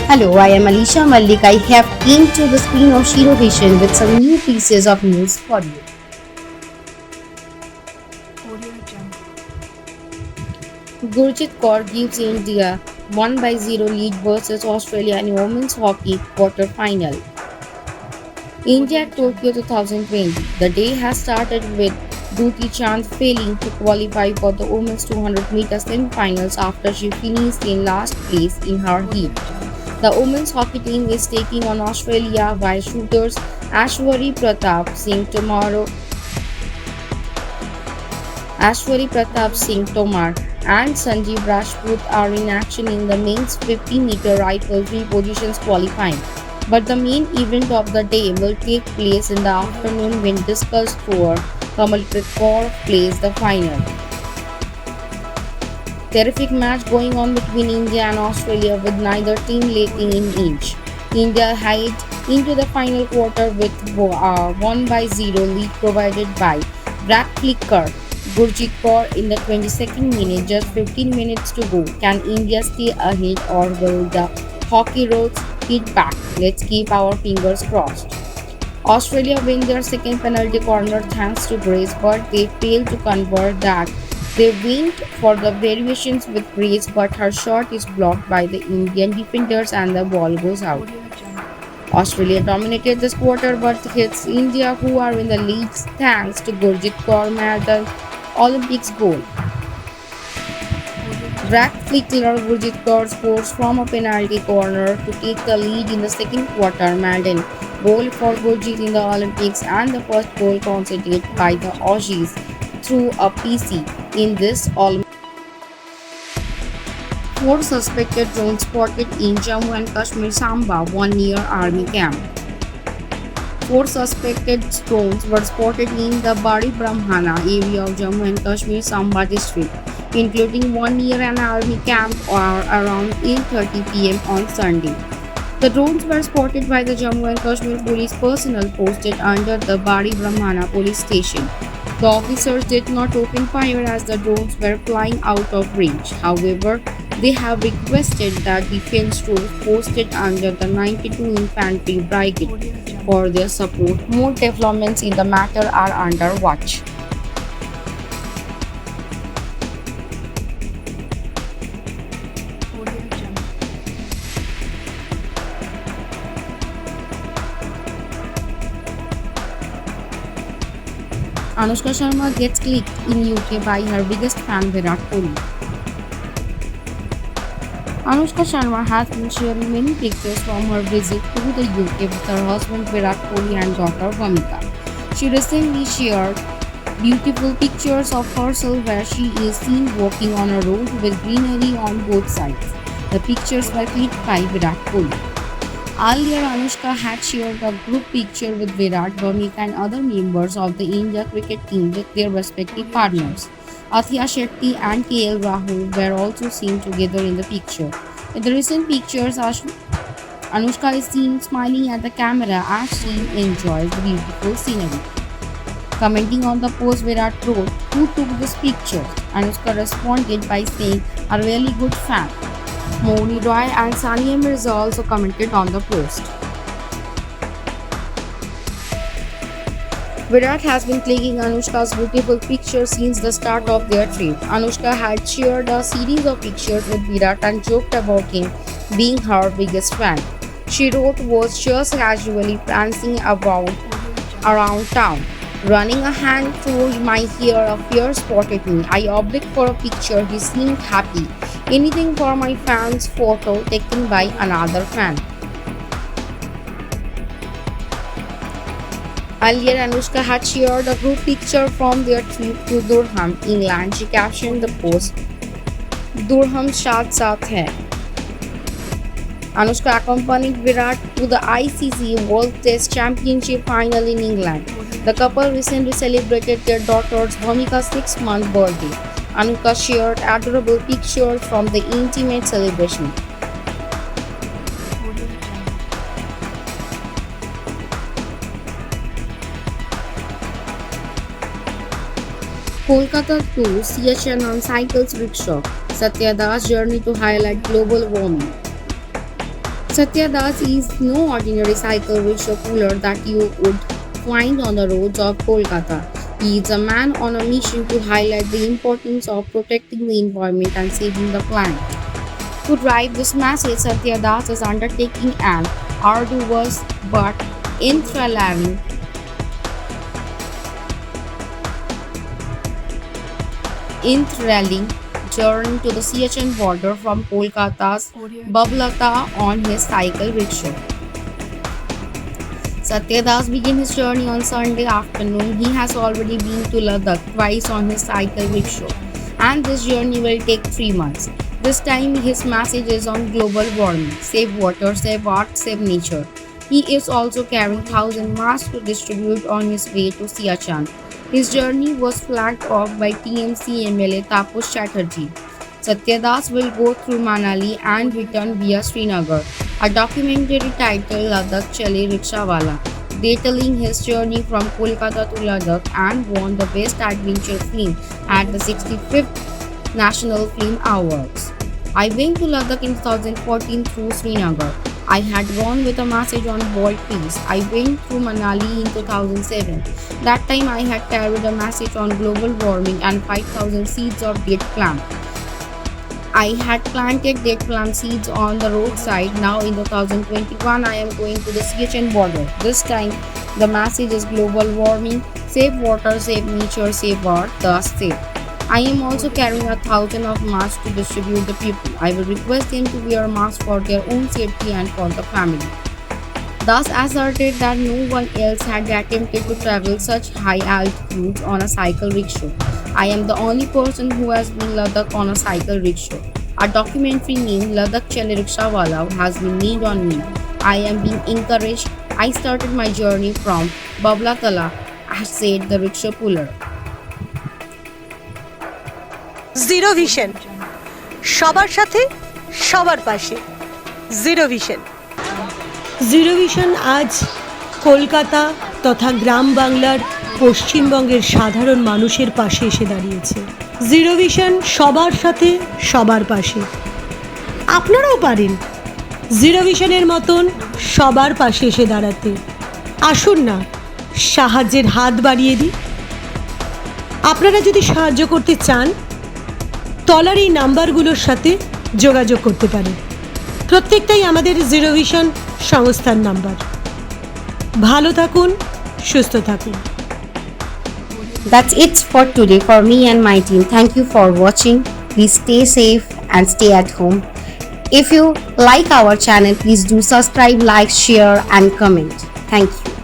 Hello, I am Alisha Malik. I have came to the screen of Shiro Vision with some new pieces of news for you. Gurjit Kaur gives India 1-0 lead versus Australia in women's hockey quarter final. India at Tokyo 2020. The day has started with Duti Chand failing to qualify for the women's 200 meter semi-finals after she finished in last place in her heat. The women's hockey team is taking on Australia while shooters Ashwari Pratap Singh Tomar and Sanjeev Rajput are in action in the men's 50-meter rifle three positions qualifying. But the main event of the day will take place in the afternoon when discus thrower Kamalpreet Kaur plays the final. Terrific match going on between India and Australia with neither team lacking an inch. India head into the final quarter with a 1-0 lead provided by Brad Flicker. Gurjit Kaur in the 22nd minute, just 15 minutes to go. Can India stay ahead or will the hockey roads hit back? Let's keep our fingers crossed. Australia win their second penalty corner thanks to Grace, but they failed to convert that. They went for the variations with Grace, but her shot is blocked by the Indian defenders and the ball goes out. Australia dominated this quarter, but hits India, who are in the lead thanks to Gurjit Kaur made the Olympics goal. Brad Flicker Gurjit Kaur scores from a penalty corner to take the lead in the second quarter. Malden goal for Gurjit in the Olympics and the first goal conceded by the Aussies through a PC in this Olympics. Four suspected drones spotted in Jammu and Kashmir Samba, one near army camp. Four suspected drones were spotted in the Bari Brahmana area of Jammu and Kashmir Samba district, including one near an army camp or around 8:30 p.m. on Sunday. The drones were spotted by the Jammu and Kashmir police personnel posted under the Bari Brahmana police station. The officers did not open fire as the drones were flying out of range. However, they have requested that defense troops posted under the 92 Infantry Brigade for their support. More developments in the matter are under watch. Anushka Sharma gets clicked in UK by her biggest fan Virat Kohli. Anushka Sharma has been sharing many pictures from her visit to the UK with her husband Virat Kohli and daughter Bhumika. She recently shared beautiful pictures of herself where she is seen walking on a road with greenery on both sides. The pictures were clicked by Virat Kohli. Earlier, Anushka had shared a group picture with Virat, Bhumika and other members of the India cricket team with their respective partners. Athia Shetty and KL Rahul were also seen together in the picture. In the recent pictures, Anushka is seen smiling at the camera as she enjoys the beautiful scenery. Commenting on the post, Virat wrote, "Who took this picture?" Anushka responded by saying, "A really good fan." Mouni Roy and Sania Mirza also commented on the post. Virat has been clicking Anushka's beautiful pictures since the start of their trip. Anushka had shared a series of pictures with Virat and joked about him being her biggest fan. She wrote, "Was just casually prancing about around town. Running a hand through my hair, a peer spotted me. I obliqued for a picture. He seemed happy. Anything for my fans." Photo taken by another fan. Earlier, Anushka had shared a group picture from their trip to Durham, England. She captioned the post, "Durham साथ साथ है." Anushka accompanied Virat to the ICC World Test Championship final in England. The couple recently celebrated their daughter's Bhumika's 6th birthday. Anushka shared adorable pictures from the intimate celebration. Kolkata to CHN on cycles rickshaw. Satya Das journey to highlight global warming. Satya Das is no ordinary cycle rickshaw puller that you would find on the roads of Kolkata. He is a man on a mission to highlight the importance of protecting the environment and saving the planet. To drive this message, Satya Das is undertaking an arduous but enthralling journey to the Siachen border from Kolkata's Bablata on his cycle rickshaw. Satya Das began his journey on Sunday afternoon. He has already been to Ladakh twice on his cycle rickshaw, and this journey will take 3 months. This time, his message is on global warming: save water, save art, save nature. He is also carrying 1,000 masks to distribute on his way to Siachen. His journey was flagged off by TMC MLA Taposh Chatterjee. Satya Das will go through Manali and return via Srinagar. A documentary titled Ladakh Chale Rickshawala, detailing his journey from Kolkata to Ladakh, and won the Best Adventure Film at the 65th National Film Awards. I went to Ladakh in 2014 through Srinagar. I had gone with a message on bold peace. I went through Manali in 2007. That time I had carried a message on global warming and 5,000 seeds of date plant. I had planted date plant seeds on the roadside. Now in 2021 I am going to the Siachen border. This time the message is global warming: save water, save nature, save art, thus save. I am also carrying 1,000 of masks to distribute the people. I will request them to wear masks for their own safety and for the family. Thus asserted that no one else had attempted to travel such high altitudes on a cycle rickshaw. I am the only person who has been Ladakh on a cycle rickshaw. A documentary named Ladakh Chale Rickshawala has been made on me. I am being encouraged. I started my journey from Bablatala, said the rickshaw puller. Zero vision, সবার সাথে সবার পাশে। Zero vision. Zero vision আজ কলকাতা তথা গ্রাম বাংলার পশ্চিমবঙ্গের সাধারণ মানুষের পাশে এসে দাঁড়িয়েছে। জিরো ভিশন সবার সাথে সবার পাশে। আপনারাও পারেন জিরো ভিশনের মতন সবার পাশে এসে দাঁড়াতে। আসুন না, সাহায্যের হাত বাড়িয়ে দিই। আপনারা যদি সাহায্য করতে চান, তলার এই নাম্বারগুলোর সাথে যোগাযোগ করতে পারেন। প্রত্যেকটাই আমাদের জিরো ভিশন সংস্থার নাম্বার। ভালো থাকুন, সুস্থ থাকুন। That's it for today for me and my team. Thank you for watching. Please stay safe and stay at home. If you like our channel, please do subscribe, like, share and comment. Thank you.